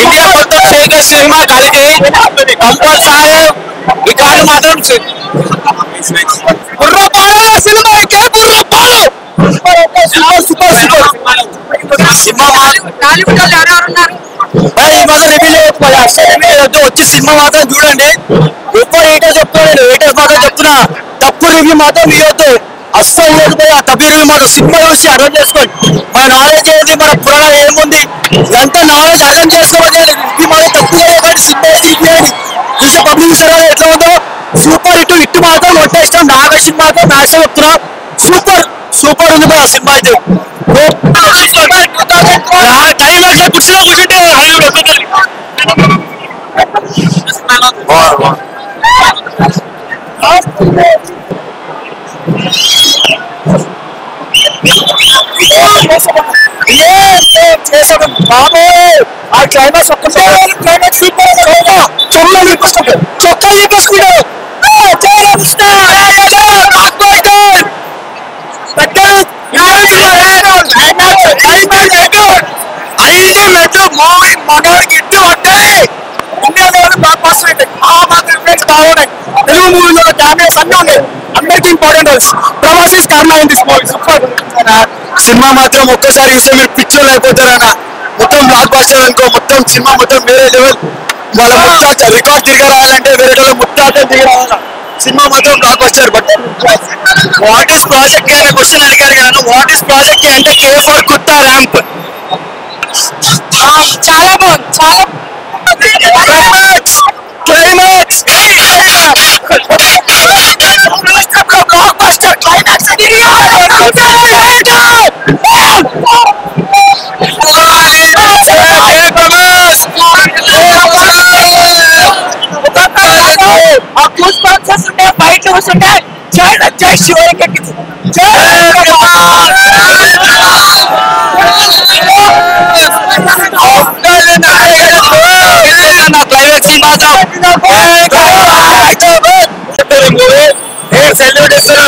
India మొత్తం చేసే cinema కలిగి కంపల్సరీ రికార్డు మాత్రం బుర్రపాడు సినిమా సూపర్ సినిమా వచ్చి సినిమా మాత్రం చూడండి. ఎప్పుడు ఏటర్స్ చెప్తాను, ఏటర్స్ మాత్రం చెప్తున్నా, తప్పు రివ్యూ మాత్రం ఇవ్వద్దు, అస్సలు లేదు పోయి. ఆ తప్పు రివ్యూ మాత్రం సినిమా చూసి అర్థం చేసుకోండి. మన నాలెడ్జ్ ఏది, మన పురాణం ఏముంది, ఇదంతా నాలెడ్జ్ అర్థం చేసుకోవాలి. రివ్యూ మాత్రం తప్పు చేయకండి, సినిమా చూపించండి. చూసే పబ్లిక్ సరే ఎట్లా ఉందో సూపర్ ఇటు మాత్రం కొట్టేస్తాం. నాగేశ్వరి మాత్రం మ్యాక్స్ చెప్తున్నా, సూపర్ సూపర్ ఉంది ఆ సినిమా అయితే. టైం కూర్చున్నా కూర్చుంటే చేసాడు బాబు. ఆ క్లైమాక్స్ క్లైమాక్స్ చొక్కా చెప్పేసుకుంటాడు. ఐదు మెట్లు మూవీ మగాడికి ఇట్టు అంటే ఇండియా లెవెల్ బ్లాక్ బస్టర్ అయితే ఆ మాత్రం ఇమేజ్ బాగున్నాయి. తెలుగు మూవీలో డామేజ్ అన్నీ ఉన్నాయి, అందరికీ ఇంపార్టెంట్ రోల్స్. ప్రభాస్ ఈస్ కారణం అయింది సూపర్ సినిమా మాత్రం. ఒక్కసారి చూస్తే మీరు పిక్చర్ అయిపోతారన్న. మొత్తం బ్లాక్ బస్టర్ అనుకో, మొత్తం సినిమా మొత్తం వేరే లెవెల్. వాళ్ళ ముట్టాట రికార్డ్ దిగ రావాలంటే వేరే లెవెల్ ముట్టాట దిగ రావాల. సినిమా మాత్రం block buster. But what is project అనే క్వశ్చన్ అడిగారు కదా, వాట్ ఈస్ ప్రాజెక్ట్ అంటే K4 కుత్తా ర్యాంప్. చాలా బాగుంది, చాలా క్లైమాక్స్ బ్లాక్ బస్టర్ క్లైమాక్స్. బయట వస్తుంటే జై శివకి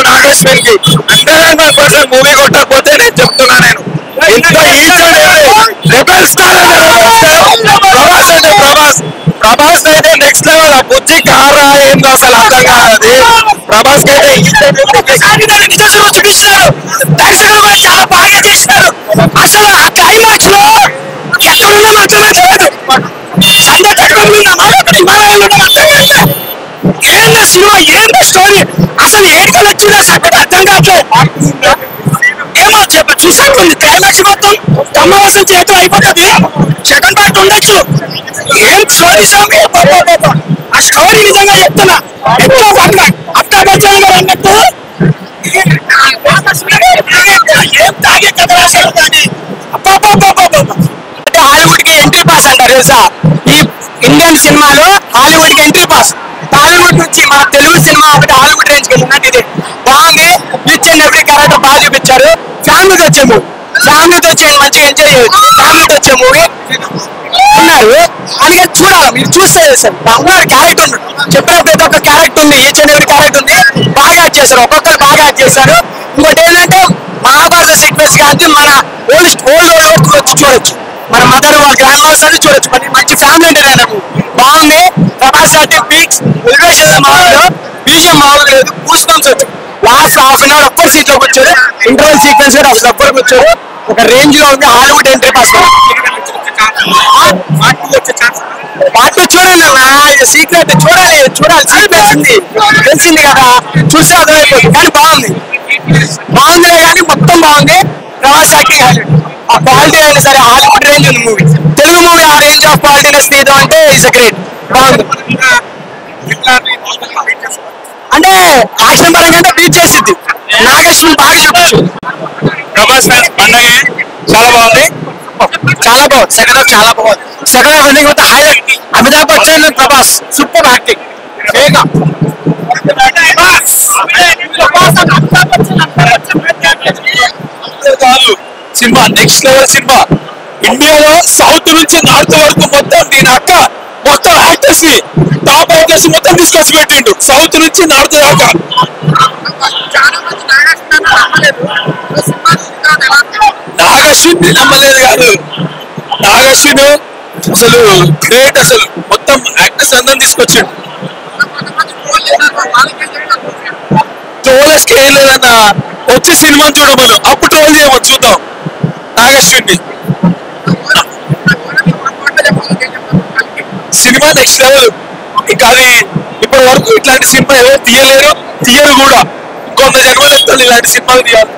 నాగేశ్వరికి 100% మూవీ కొట్టకపోతే నేను చెప్తున్నా. నేను ఇంత రెబల్ స్టార్ ప్రభాస్ అంటే ప్రభాస్ అయితే నెక్స్ట్ లెవెల్. ఆ బుజ్జి కారా ఏందో అసలు అర్థం కాదు. ప్రభాస్ కి అయితే చూపిస్తున్నారు, దర్శకులు కూడా చాలా బాగా చేస్తున్నారు. అసలు ఆ క్లైమాక్స్ లో ఎక్కడున్నా అర్థమైతే సంధ్య చక్రంలో ఏంది సినిమా, ఏంది స్టోరీ, అసలు ఏడుకలు వచ్చిందో సంగతి అర్థం కావట్లేదు. ఏమో చూసాను క్లైమాక్స్ మొత్తం కమలహాసన్ చేతులు అయిపోతుంది. సెకండ్ పార్ట్ ఉండొచ్చు. ఏం స్టోరీ ఆ స్టోరీ నిజంగా చెప్తున్నా. ఎట్లా అట్టా బచ్చాన్ గారు అన్నట్టు ఏం తాగే కథ రాశారు కానీ అంటే హాలీవుడ్ కి ఎంట్రీ పాస్ అంటారు తెలుసా. ఈ ఇండియన్ సినిమాలో హాలీవుడ్ కి ఎంట్రీ పాస్. టాలీవుడ్ నుంచి మన తెలుగు సినిమా ఒకటి హాలీవుడ్ రేంజ్కి వెళ్ళినట్టు ఇది బాగుంది. ఈచ్ అండ్ ఎవ్రీ క్యారెక్టర్ బాగా చూపించారు. ఫ్యామిలీతో వచ్చే మూవీ, ఫ్యామిలీతో వచ్చి మంచిగా ఎంజాయ్ చేయొచ్చు. ఫ్యామిలీతో వచ్చే మూవీ ఉన్నారు అని చూడాలి. మీరు చూస్తే చేస్తారు. ఉన్నారు క్యారెక్టర్ చెప్పిన ప్రతి ఒక్క క్యారెక్టర్ ఉంది, ఈచ్ అండ్ ఎవ్రీ క్యారెక్టర్ ఉంది. బాగా యాడ్ చేశారు, ఒక్కొక్కరు బాగా యాడ్ చేశారు. ఇంకోటి ఏంటంటే మహాభారత సీక్వెన్స్ కానీ మన ఓల్డ్ వచ్చి చూడొచ్చు. మన మదర్ వాళ్ళ గ్రాండ్ మదర్స్ అని చూడొచ్చు. మంచి ఫ్యామిలీ ఎంటర్టైనర్ బాగుంది. ప్రభాస్ అంటే పీక్స్ ఎలివేషన్ మామూలు, బీజియం మామూలు లేదు. గూస్ బంప్స్ వచ్చు. లాస్ట్ హాఫ్ అన్ అవర్ ఒక్కరు సీట్ లోకి వచ్చారు. ఇంటర్వల్ సీక్వెన్స్ కూడా అసలు ఒక్కరికి వచ్చారు. ఒక రేంజ్ లో ఉంది. హాలీవుడ్ ఎంట్రీ పాస్ పార్ట్ చూడండి అన్న. సీక్రెట్ చూడాలి సీక్వెన్స్ ఉంది తెలిసింది కదా, చూస్తే అర్థమైపోతుంది. కానీ బాగుందిలే కానీ మొత్తం బాగుంది. ప్రభాస్ యాక్టింగ్ ఆ క్వాలిటీ అయినా సరే హాలీవుడ్ రేంజ్ ఉంది మూవీ. తెలుగు మూవీ ఆ రేంజ్ ఆఫ్ క్వాలిటీనెస్ తీయడం అంటే ఇట్స్ గ్రేట్. బాగుంది అంటే యాక్షన్ పరంగా అంటే బీచ్ చేసింది. నాగేశ్వరి బాగా చూపించు. ప్రభాస్ పండగ చాలా బాగుంది, చాలా బాగుంది. సెకండ్ హాఫ్ చాలా బాగుంది. సెకండ్ హాఫ్ ఎండింగ్ మొత్తం highlight. Amitabh Bachchan Prabhas super acting. Cinema next level cinema. ఇండియాలో సౌత్ నుంచి నార్త్ వరకు మొత్తం దీని అక్క మొత్తం యాక్టర్స్ ని టాప్ యాక్టర్స్ మొత్తం తీసుకొచ్చి పెట్టిండు. సౌత్ నుంచి నార్త్ దాకా. నాగశ్విని నమ్మలేదు కాదు, నాగశ్విన్ అసలు గ్రేట్, అసలు మొత్తం యాక్టర్స్ అందరం తీసుకొచ్చాడు. ట్రోలర్స్ కి ఏం లేదన్న, వచ్చి సినిమా చూడమను, అప్పుడు ట్రోల్ చేయమని చూద్దాం నాగశ్విన్ ని. Cinema next level. ఇంకా అది ఇప్పటి వరకు ఇట్లాంటి సినిమా ఎవరు తీయలేరు, తీయరు కూడా. 100 జన్మలు ఎత్తాలి ఇలాంటి సినిమాలు తీయాలి.